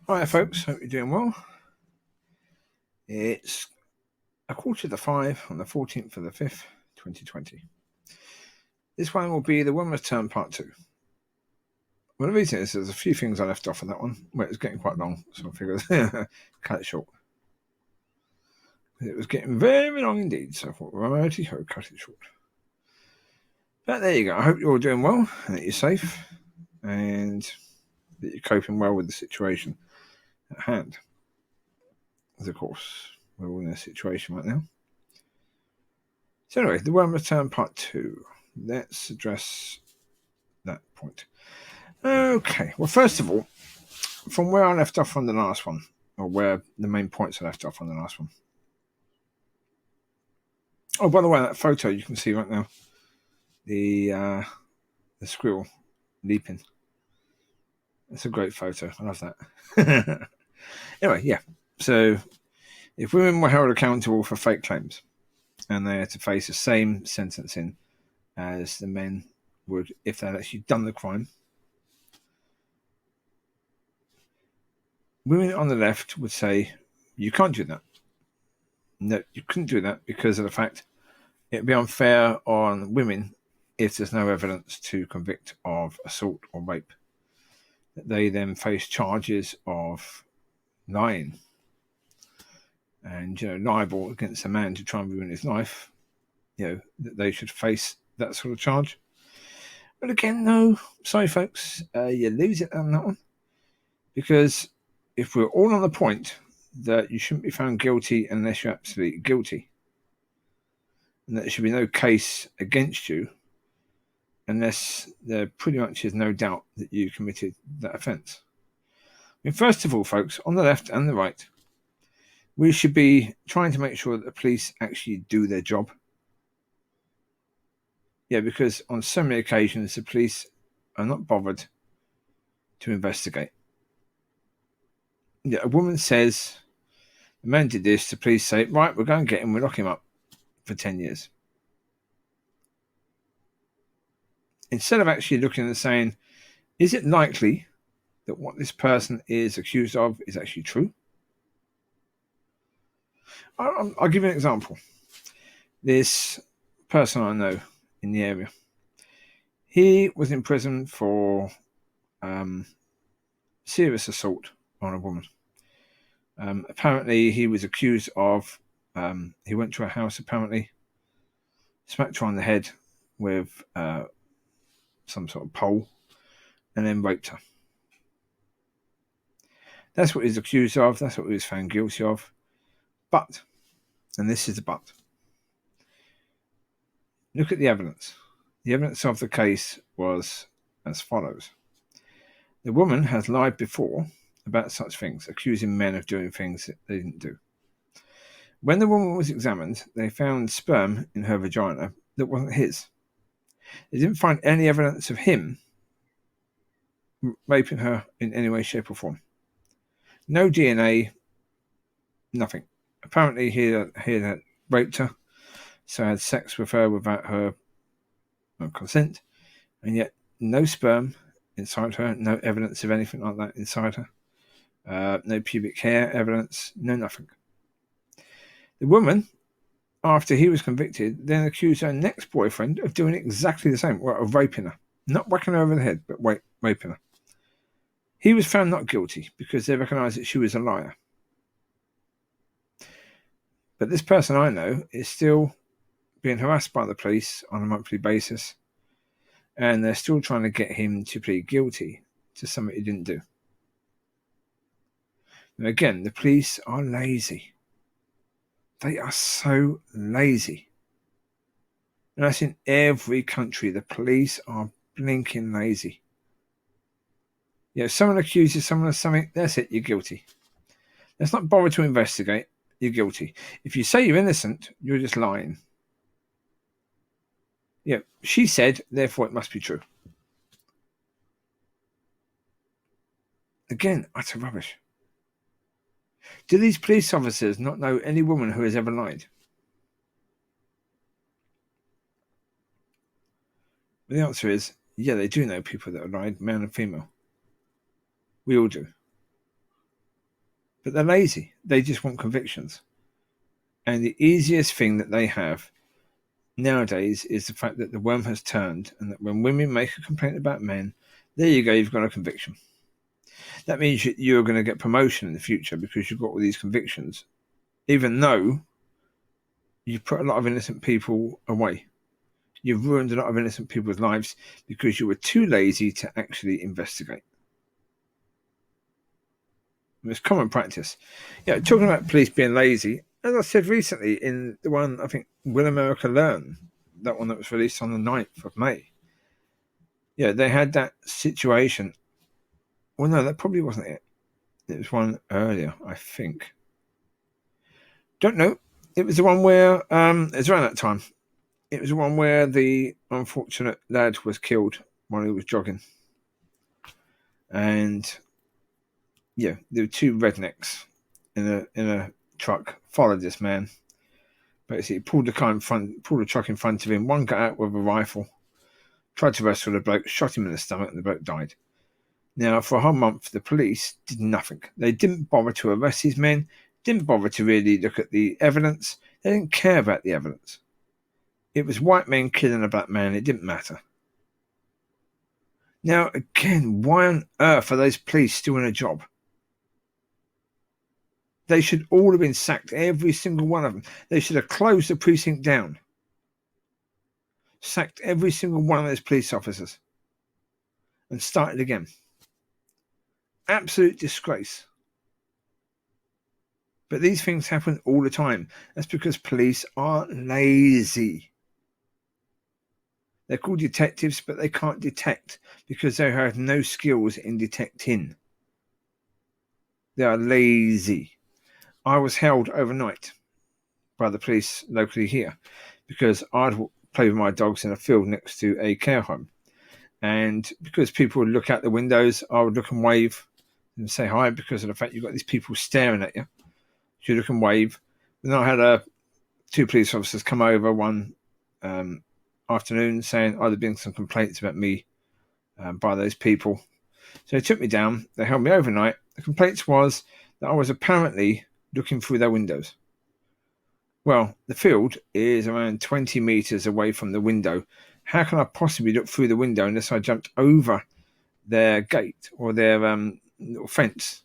Hi folks, hope you're doing well. It's 5:15 on the 14th of the 5th, 2020. This one will be the One Return Part 2. Well, the reason is there's a few things I left off on that one, where it was getting quite long, so I figured cut it short. It was getting very long indeed, so I thought, righty ho, cut it short. But there you go. I hope you're all doing well, and that you're safe, and that you're coping well with the situation at hand. As of course, we're all in a situation right now. So anyway, the One Return Part 2. Let's address that point. Okay, well, first of all, from where I left off on the last one, or where the main points I left off on the last one. Oh, by the way, that photo you can see right now, the squirrel leaping. That's a great photo. I love that. Anyway, yeah. So, if women were held accountable for fake claims, and they had to face the same sentencing as the men would if they'd actually done the crime, women on the left would say, you can't do that. No, you couldn't do that because of the fact it'd be unfair on women if there's no evidence to convict of assault or rape. They then face charges of lying and libel against a man to try and ruin his life. That they should face that sort of charge. But again, no, sorry folks, you lose it on that one, because if we're all on the point that you shouldn't be found guilty unless you're absolutely guilty, and that there should be no case against you unless there pretty much is no doubt that you committed that offence. I mean, first of all, folks, on the left and the right, we should be trying to make sure that the police actually do their job. Yeah, because on so many occasions, the police are not bothered to investigate. Yeah, a woman says, the man did this, the police say, right, we're going to get him, we'll lock him up for 10 years. Instead of actually looking and saying, is it likely that what this person is accused of is actually true? I'll give you an example. This person I know in the area, he was in prison for serious assault on a woman. Apparently, he was accused of, he went to a house, apparently, smacked her on the head with some sort of pole, and then raped her. That's what he's accused of. That's what he was found guilty of. But, and this is the but, look at the evidence. The evidence of the case was as follows. The woman has lied before about such things, accusing men of doing things that they didn't do. When the woman was examined, they found sperm in her vagina that wasn't his. They didn't find any evidence of him raping her in any way, shape, or form. No DNA, nothing. Apparently, he had raped her, so had sex with her without her consent, and yet no sperm inside her, no evidence of anything like that inside her, no pubic hair evidence, no nothing. The woman, after he was convicted, then accused her next boyfriend of doing exactly the same, of raping her. Not whacking her over the head, but raping her. He was found not guilty because they recognised that she was a liar. But this person I know is still being harassed by the police on a monthly basis, and they're still trying to get him to plead guilty to something he didn't do. And again, the police are lazy. They are so lazy. And that's in every country. The police are blinking lazy. If someone accuses someone of something, that's it, you're guilty. Let's not bother to investigate, you're guilty. If you say you're innocent, you're just lying. She said, therefore it must be true. Again, utter rubbish. Do these police officers not know any woman who has ever lied? The answer is, yeah, they do know people that have lied, male and female. We all do. But they're lazy. They just want convictions. And the easiest thing that they have nowadays is the fact that the worm has turned, and that when women make a complaint about men, there you go, you've got a conviction. That means you're going to get promotion in the future because you've got all these convictions, even though you've put a lot of innocent people away. You've ruined a lot of innocent people's lives because you were too lazy to actually investigate. It's common practice. Yeah, talking about police being lazy, as I said recently in the one, I think, Will America Learn, that one that was released on the 9th of May. Yeah, they had that situation. Well, no, that probably wasn't it. It was one earlier, I think. Don't know. It was the one where, it was around that time. It was the one where the unfortunate lad was killed while he was jogging. And yeah, there were two rednecks in a truck, followed this man. Basically, pulled the truck in front of him. One got out with a rifle, tried to wrestle the bloke, shot him in the stomach, and the bloke died. Now, for a whole month, the police did nothing. They didn't bother to arrest these men, didn't bother to really look at the evidence. They didn't care about the evidence. It was white men killing a black man. It didn't matter. Now, again, why on earth are those police still in a job? They should all have been sacked, every single one of them. They should have closed the precinct down. Sacked every single one of those police officers. And started again. Absolute disgrace. But these things happen all the time. That's because police are lazy. They're called detectives, but they can't detect because they have no skills in detecting. They are lazy. I was held overnight by the police locally here because I'd play with my dogs in a field next to a care home. And because people would look out the windows, I would look and wave and say hi because of the fact you've got these people staring at you. So you look and wave. Then I had two police officers come over one afternoon saying, oh, there'd been some complaints about me by those people. So they took me down. They held me overnight. The complaints was that I was apparently looking through their windows. Well, the field is around 20 meters away from the window. How can I possibly look through the window unless I jumped over their gate or their little fence?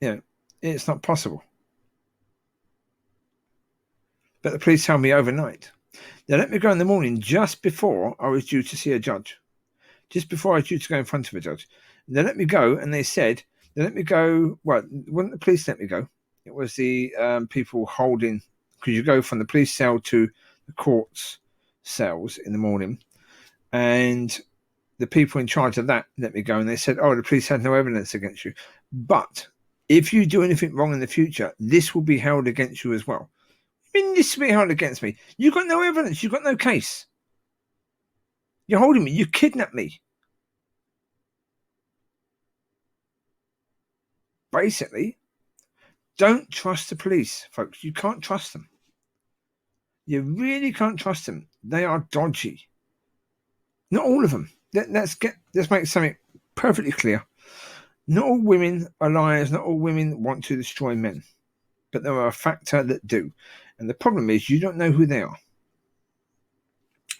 You know, it's not possible. But the police held me overnight. They let me go in the morning just before I was due to see a judge. Just before I was due to go in front of a judge. They let me go and they said, they let me go, well, wouldn't the police let me go? It was the people holding, because you go from the police cell to the court's cells in the morning. And the people in charge of that let me go. And they said, oh, the police had no evidence against you. But if you do anything wrong in the future, this will be held against you as well. I mean, this will be held against me. You've got no evidence. You've got no case. You're holding me. You kidnapped me. Basically, don't trust the police, folks. You can't trust them. You really can't trust them. They are dodgy. Not all of them. Let's make something perfectly clear. Not all women are liars. Not all women want to destroy men. But there are a factor that do. And the problem is you don't know who they are.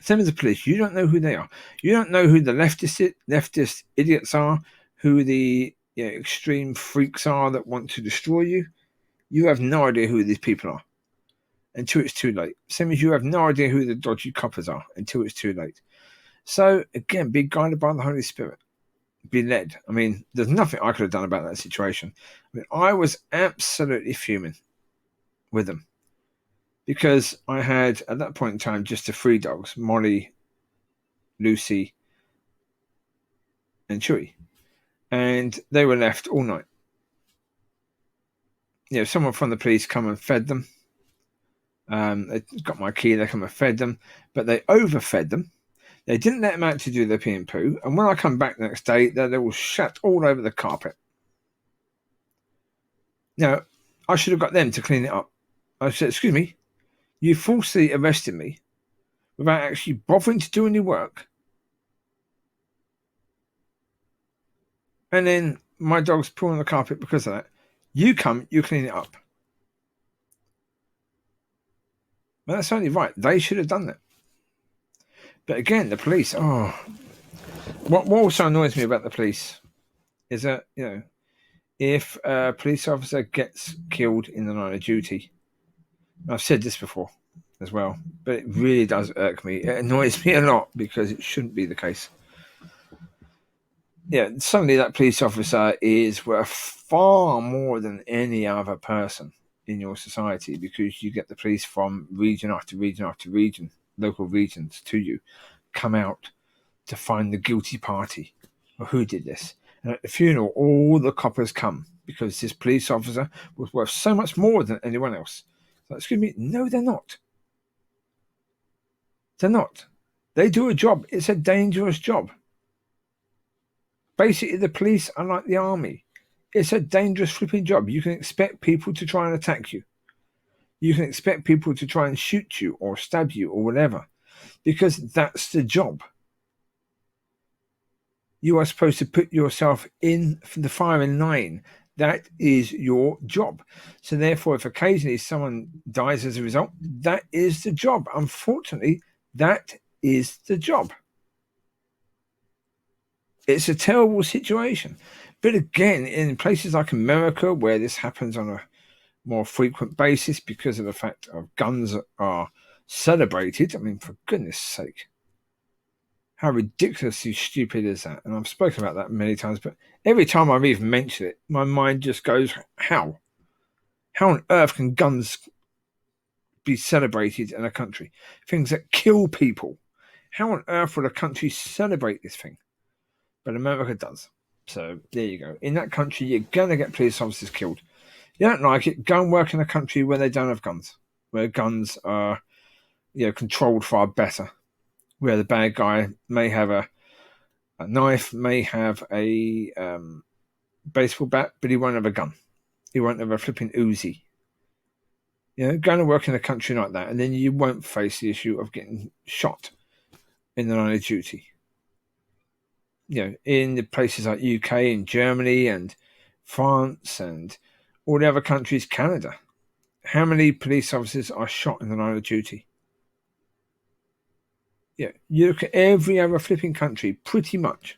Same as the police. You don't know who they are. You don't know who the leftist idiots are, who the extreme freaks are that want to destroy you. You have no idea who these people are until it's too late. Same as you have no idea who the dodgy coppers are until it's too late. So, again, be guided by the Holy Spirit. Be led. I mean, there's nothing I could have done about that situation. I mean, I was absolutely fuming with them because I had, at that point in time, just the three dogs, Mollie, Lucy, and Chewie. And they were left all night. Someone from the police come and fed them. They got my key, they come and fed them, but they overfed them. They didn't let them out to do their pee and poo. And when I come back the next day, they were shat all over the carpet. Now, I should have got them to clean it up. I said, excuse me, you falsely arrested me without actually bothering to do any work. And then my dog's pulling the carpet because of that. You come, you clean it up. Well, that's only right. They should have done that. But again, the police. What also annoys me about the police is that, if a police officer gets killed in the line of duty, I've said this before as well, but it really does irk me. It annoys me a lot because it shouldn't be the case. Yeah, suddenly that police officer is worth far more than any other person in your society, because you get the police from region after region after region, local regions to you, come out to find the guilty party or who did this. And at the funeral, all the coppers come because this police officer was worth so much more than anyone else. So, excuse me, no, they're not. They're not. They do a job. It's a dangerous job. Basically, the police are like the army. It's a dangerous flipping job. You can expect people to try and attack you. You can expect people to try and shoot you or stab you or whatever, because that's the job. You are supposed to put yourself in the firing line. That is your job. So therefore, if occasionally someone dies as a result, that is the job. Unfortunately, that is the job. It's a terrible situation. But again, in places like America, where this happens on a more frequent basis because of the fact of guns are celebrated, I mean, for goodness sake, how ridiculously stupid is that? And I've spoken about that many times, but every time I even mention it, my mind just goes, how? How on earth can guns be celebrated in a country? Things that kill people. How on earth would a country celebrate this thing? But America does. So there you go. In that country, you're going to get police officers killed. You don't like it, go and work in a country where they don't have guns, where guns are, controlled far better, where the bad guy may have a knife, may have a baseball bat, but he won't have a gun. He won't have a flipping Uzi. Go and work in a country like that, and then you won't face the issue of getting shot in the line of duty. In the places like UK and Germany and France and all the other countries, Canada, how many police officers are shot in the line of duty? You look at every other flipping country, pretty much,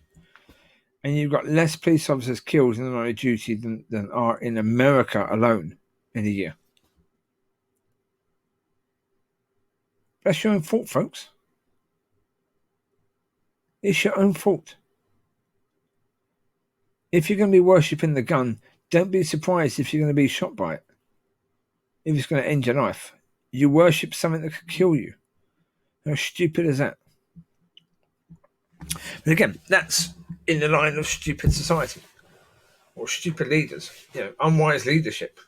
and you've got less police officers killed in the line of duty than are in America alone in a year. That's your own fault, folks. It's your own fault. If you're going to be worshipping the gun, don't be surprised if you're going to be shot by it. If it's going to end your life. You worship something that could kill you. How stupid is that? But again, that's in the line of stupid society or stupid leaders. Unwise leadership.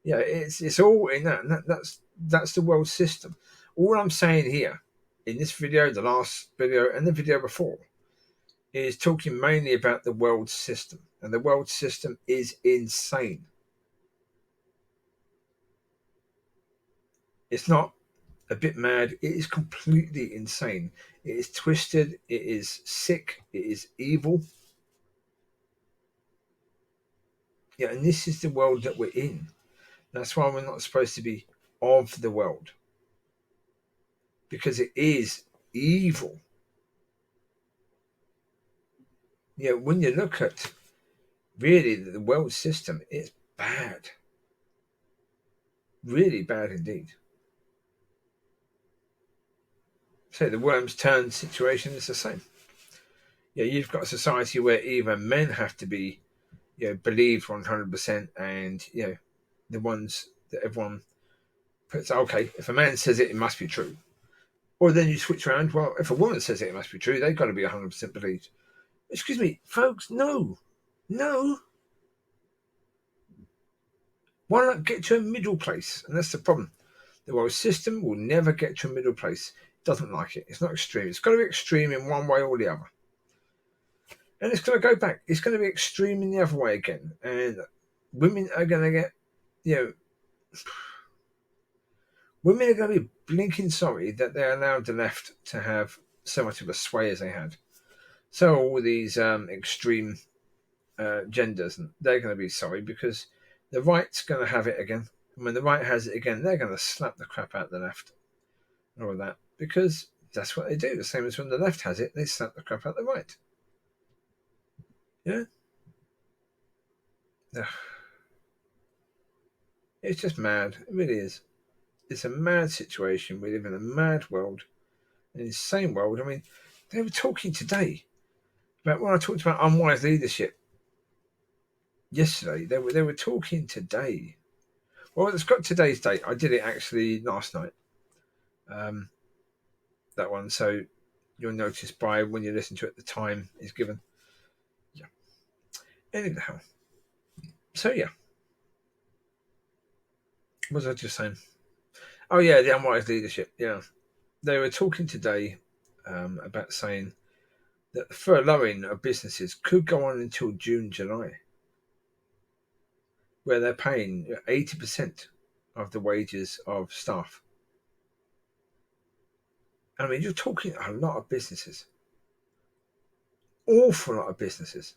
It's all in that, and that's the world system. All I'm saying here in this video, the last video, and the video before, is talking mainly about the world system, and the world system is insane. It's not a bit mad, it is completely insane. It is twisted, it is sick, it is evil. And this is the world that we're in. That's why we're not supposed to be of the world, because it is evil. When you look at really the world system, it's bad. Really bad indeed. So the worms turn situation is the same. You've got a society where even men have to be, believed 100%, and the ones that everyone puts, okay, if a man says it, it must be true. Or then you switch around, well, if a woman says it, it must be true, they've got to be 100% believed. Excuse me, folks, no. Why not get to a middle place? And that's the problem. The world system will never get to a middle place. It doesn't like it. It's not extreme. It's got to be extreme in one way or the other. And it's going to go back. It's going to be extreme in the other way again. And women are going to get, women are going to be blinking sorry that they allowed the left to have so much of a sway as they had. So all these extreme genders, and they're going to be sorry because the right's going to have it again. And when the right has it again, they're going to slap the crap out of the left and all of that, because that's what they do. The same as when the left has it, they slap the crap out of the right. Yeah? It's just mad. It really is. It's a mad situation. We live in a mad world, an insane world. I mean, they were talking today about when I talked about unwise leadership yesterday. They were talking today. Well, it's got today's date. I did it actually last night. That one. So you'll notice by when you listen to it, the time is given. Yeah. Anyhow. So yeah. What was I just saying? Oh yeah, the unwise leadership. Yeah. They were talking today about saying that the furloughing of businesses could go on until June, July, where they're paying 80% of the wages of staff. I mean, you're talking a lot of businesses, awful lot of businesses,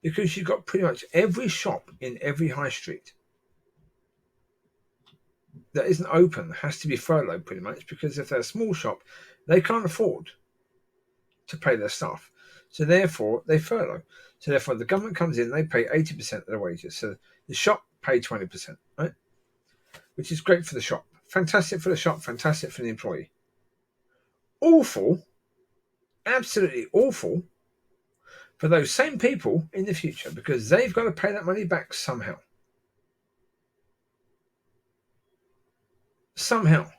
because you've got pretty much every shop in every high street that isn't open has to be furloughed pretty much, because if they're a small shop, they can't afford to pay their staff. So therefore, they furlough. So therefore, the government comes in, they pay 80% of their wages. So the shop pay 20%, right? Which is great for the shop. Fantastic for the shop, fantastic for the employee. Awful, absolutely awful for those same people in the future, because they've got to pay that money back somehow. Somehow.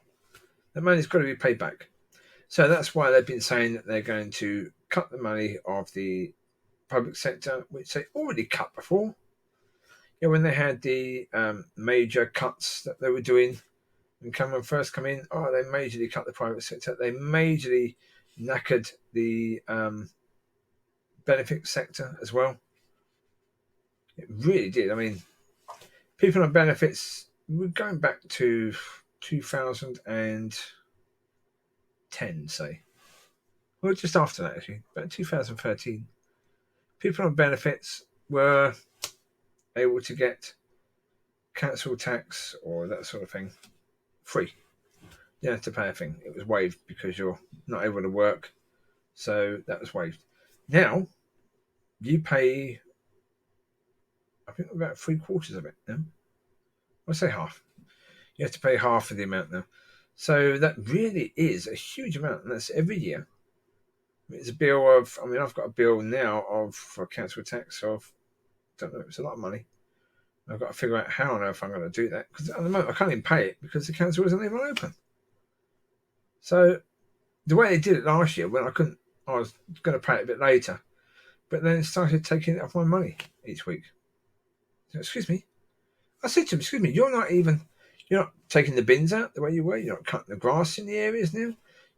That money's got to be paid back. So that's why they've been saying that they're going to cut the money of the public sector, which they already cut before. Yeah, when they had the major cuts that they were doing when Cameron first came in, they majorly cut the private sector. They majorly knackered the benefit sector as well. It really did. I mean, people on benefits, we're going back to 2010, say. Well, just after that, actually, about 2013. People on benefits were able to get council tax or that sort of thing free. You didn't have to pay a thing. It was waived because you're not able to work. So that was waived. Now, you pay, I think, about 3/4 of it now. I'll say half. You have to pay half of the amount now. So that really is a huge amount, and that's every year. It's a bill of, I've got a bill now for council tax of, I don't know, it's a lot of money. I've got to figure out how on earth I'm going to do that, because at the moment I can't even pay it because the council isn't even open. So the way they did it last year, when I was going to pay it a bit later, but then it started taking it off my money each week. So, excuse me. I said to him, excuse me, you're not taking the bins out the way you were. You're not cutting the grass in the areas now.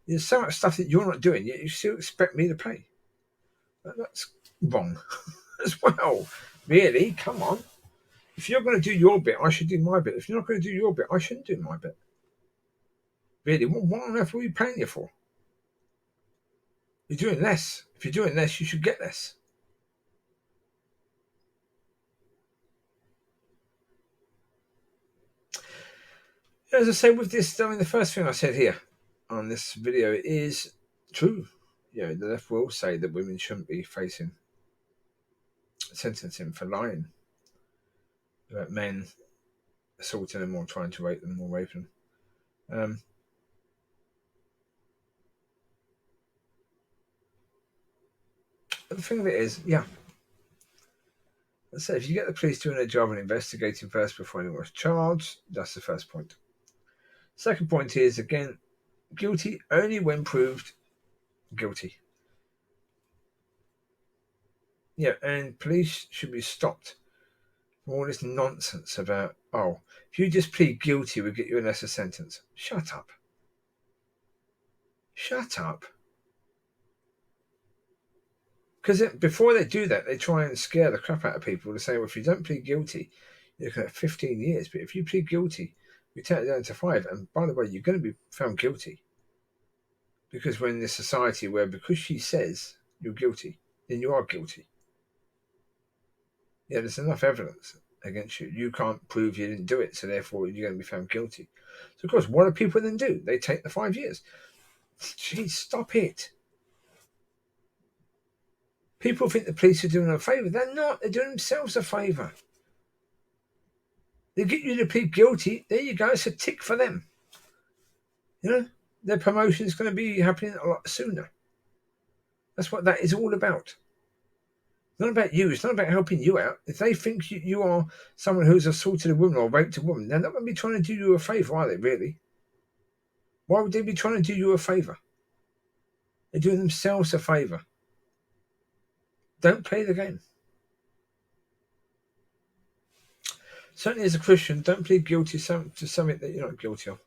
There's so much stuff that you're not doing, yet you still expect me to pay. That's wrong as well. Really? Come on. If you're going to do your bit, I should do my bit. If you're not going to do your bit, I shouldn't do my bit. Really? What on earth are we paying you for? You're doing less. If you're doing less, you should get less. As I say, with this, the first thing I said here on this video is true. The left will say that women shouldn't be facing sentencing for lying about men assaulting them or trying to rape them or rape them. But the thing of it is, let's say if you get the police doing their job and investigating first before anyone was charged, that's the first point. Second point is, again, guilty only when proved guilty. And police should be stopped from all this nonsense about, if you just plead guilty, we'll get you a lesser sentence. Shut up. Shut up. Because before they do that, they try and scare the crap out of people to say, well, if you don't plead guilty, you're looking at 15 years. But if you plead guilty, we take it down to 5. And by the way, you're going to be found guilty. Because we're in this society where because she says you're guilty, then you are guilty. Yeah, there's enough evidence against you. You can't prove you didn't do it, so therefore you're going to be found guilty. So, of course, what do people then do? They take the 5 years. Jeez, stop it. People think the police are doing them a favour. They're not. They're doing themselves a favour. They get you to plead guilty. There you go. It's a tick for them. You know, their promotion is going to be happening a lot sooner. That's what that is all about. It's not about you. It's not about helping you out. If they think you are someone who's assaulted a woman or raped a woman, they're not going to be trying to do you a favour, are they, really? Why would they be trying to do you a favour? They're doing themselves a favour. Don't play the game. Certainly as a Christian, don't plead guilty to something that you're not guilty of.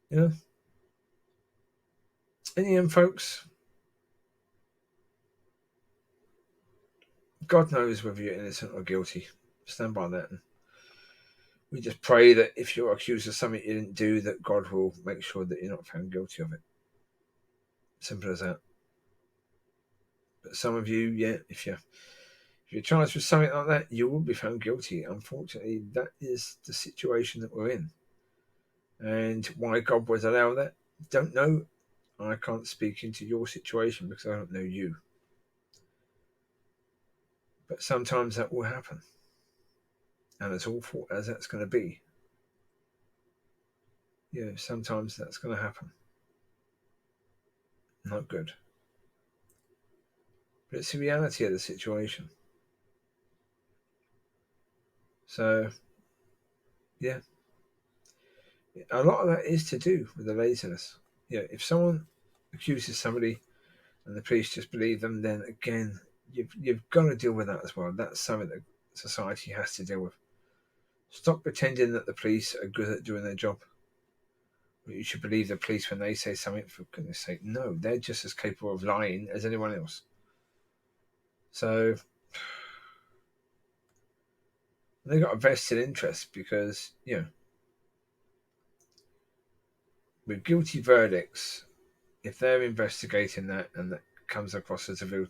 You know? In the end, folks, God knows whether you're innocent or guilty. Stand by that. And we just pray that if you're accused of something you didn't do, that God will make sure that you're not found guilty of it. Simple as that. But some of you, yeah, if you're charged with something like that, you will be found guilty. Unfortunately, that is the situation that we're in. And why God would allow that, don't know. I can't speak into your situation because I don't know you. But sometimes that will happen. And as awful as that's going to be, sometimes that's going to happen. Not good. But it's the reality of the situation. So, yeah. A lot of that is to do with the laziness. If someone accuses somebody and the police just believe them, then again, you've got to deal with that as well. That's something that society has to deal with. Stop pretending that the police are good at doing their job. You should believe the police when they say something, for goodness sake. No, they're just as capable of lying as anyone else. So they've got a vested interest because, with guilty verdicts, if they're investigating that and that comes across as a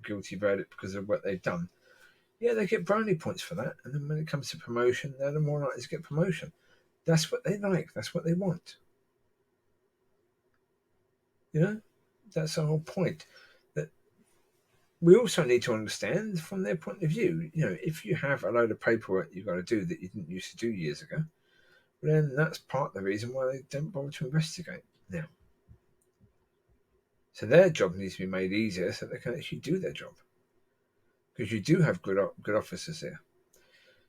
guilty verdict because of what they've done, they get brownie points for that. And then when it comes to promotion, they're the more likely to get promotion. That's what they like. That's what they want. That's the whole point. That we also need to understand from their point of view. If you have a load of paperwork you've got to do that you didn't used to do years ago, then that's part of the reason why they don't bother to investigate now. So their job needs to be made easier so they can actually do their job. Because you do have good officers there.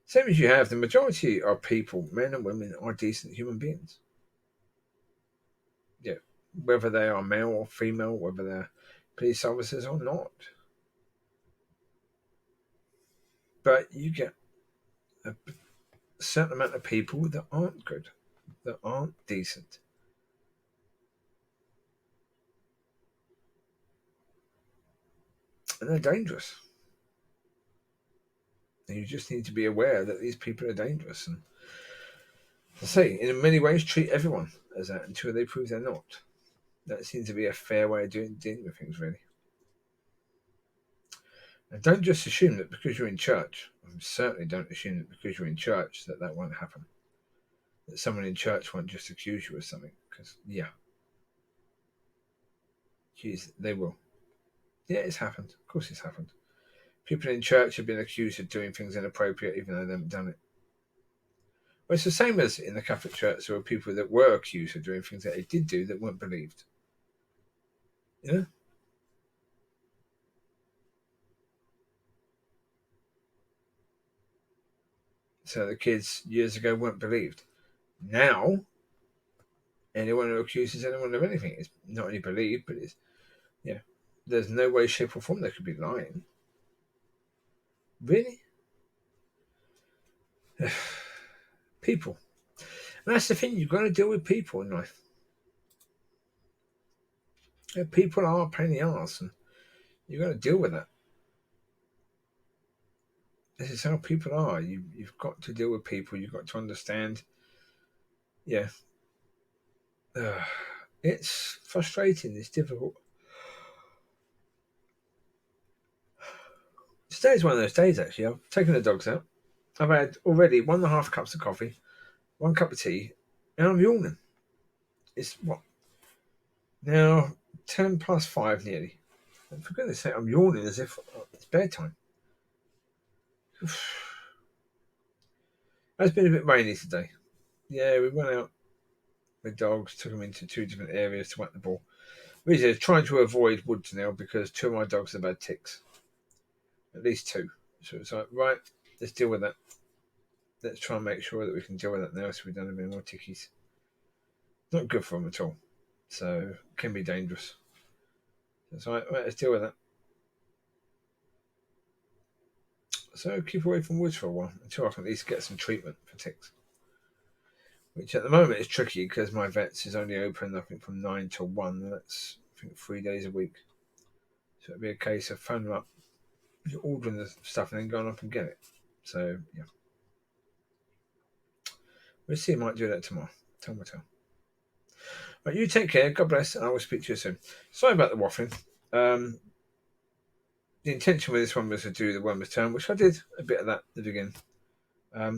Same as you have, the majority of people, men and women, are decent human beings. Whether they are male or female, whether they're police officers or not. But you get a certain amount of people that aren't good, that aren't decent. And they're dangerous. And you just need to be aware that these people are dangerous. And I say, in many ways, treat everyone as that until they prove they're not. That seems to be a fair way of dealing with things, really. And don't just assume that because you're in church, certainly don't assume that because you're in church that won't happen. That someone in church won't just accuse you of something. Because, they will. Yeah, it's happened. Of course it's happened. People in church have been accused of doing things inappropriate even though they haven't done it. Well, it's the same as in the Catholic Church. There were people that were accused of doing things that they did do that weren't believed. So the kids years ago weren't believed. Now, anyone who accuses anyone of anything is not only believed, but it's, there's no way, shape, or form they could be lying. Really? People. And that's the thing, you've got to deal with people in life. People are a pain in the arse, and you've got to deal with that. This is how people are. You've got to deal with people. You've got to understand. It's frustrating. It's difficult. It's Today's one of those days, actually. I've taken the dogs out. I've had already 1.5 cups of coffee, 1 cup of tea, and I'm yawning. It's what? Now, 5:10 nearly. And for goodness sake, I'm yawning as if it's bedtime. It's been a bit rainy today. Yeah, we went out with dogs, took them into 2 different areas to whack the ball. We're trying to avoid woods now because 2 of my dogs have had ticks. At least 2. So it's like, right, let's deal with that. Let's try and make sure that we can deal with that now so we don't have any more tickies. Not good for them at all. So it can be dangerous. So it's like, right, let's deal with that. So keep away from woods for a while until I can at least get some treatment for ticks. Which at the moment is tricky because my vet's is only open, I think, from 9 till 1. And that's, I think, 3 days a week. So it'd be a case of phoning them up, ordering the stuff, and then going up and get it. So, yeah. We'll see. I might do that tomorrow. Time will tell. Right, you take care. God bless, and I will speak to you soon. Sorry about the waffling. The intention with this one was to do the wormer's turn, which I did a bit of that at the beginning. A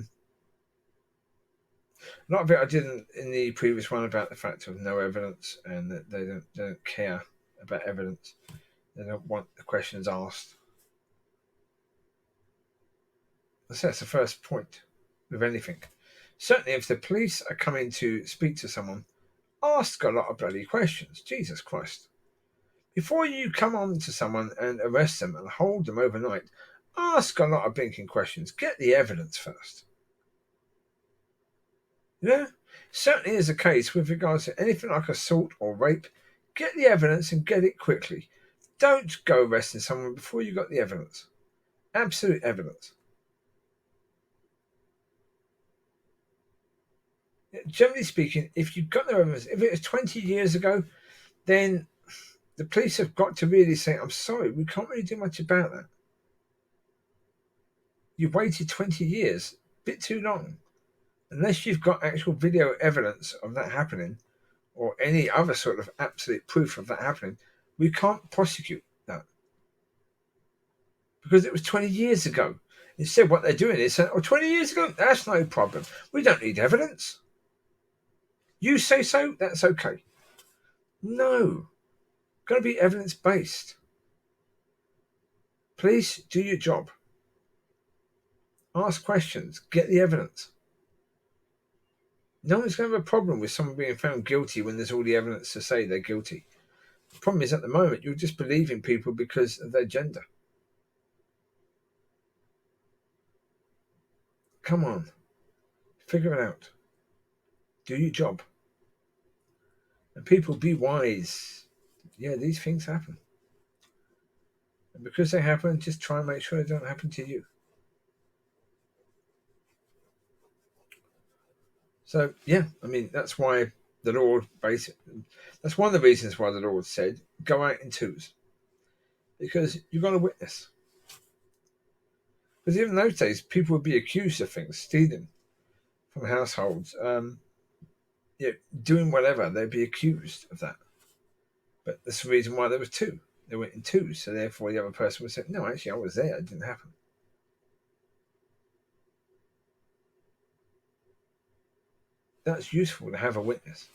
lot of it I did in the previous one about the fact of no evidence and that they don't care about evidence. They don't want the questions asked. So that's the first point with anything. Certainly, if the police are coming to speak to someone, ask a lot of bloody questions. Jesus Christ. Before you come on to someone and arrest them and hold them overnight, ask a lot of blinking questions. Get the evidence first. Yeah, certainly is the case with regards to anything like assault or rape. Get the evidence and get it quickly. Don't go arresting someone before you got the evidence. Absolute evidence. Generally speaking, if you've got no evidence, if it was 20 years ago, then the police have got to really say, I'm sorry, we can't really do much about that. You've waited 20 years, a bit too long. Unless you've got actual video evidence of that happening or any other sort of absolute proof of that happening, we can't prosecute that. Because it was 20 years ago. Instead, what they're doing is saying, 20 years ago, that's no problem. We don't need evidence. You say so, that's okay. No. Got to be evidence-based. Police, do your job. Ask questions. Get the evidence. No one's going to have a problem with someone being found guilty when there's all the evidence to say they're guilty. The problem is at the moment, you're just believing people because of their gender. Come on. Figure it out. Do your job. And people, be wise. Yeah, these things happen. And because they happen, just try and make sure they don't happen to you. So, yeah, I mean, that's why the Lord basically, that's one of the reasons why the Lord said, go out in twos. Because you've got a witness. Because even in those days, people would be accused of things, stealing from households, doing whatever. They'd be accused of that. But that's the reason why there was 2. They went in twos, so therefore the other person would say, no, actually, I was there. It didn't happen. That's useful to have a witness.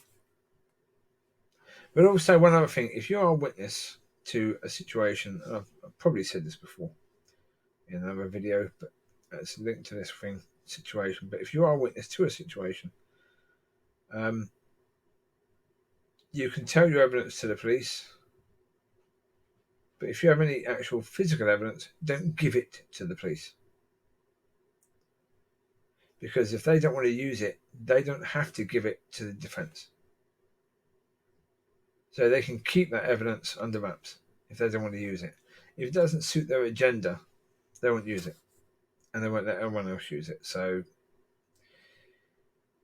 But also, one other thing, if you are a witness to a situation, and I've probably said this before in another video, but it's linked to this situation. But if you are a witness to a situation, you can tell your evidence to the police. But if you have any actual physical evidence, don't give it to the police. Because if they don't want to use it, they don't have to give it to the defence. So they can keep that evidence under wraps if they don't want to use it. If it doesn't suit their agenda, they won't use it. And they won't let everyone else use it. So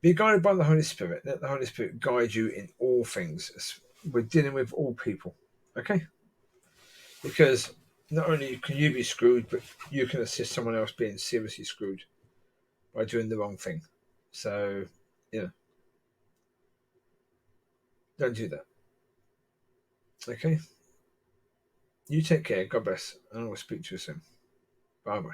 be guided by the Holy Spirit. Let the Holy Spirit guide you in all things. We're dealing with all people. Okay? Because not only can you be screwed, but you can assist someone else being seriously screwed by doing the wrong thing. So, don't do that. Okay? You take care. God bless. And I will speak to you soon. Bye bye.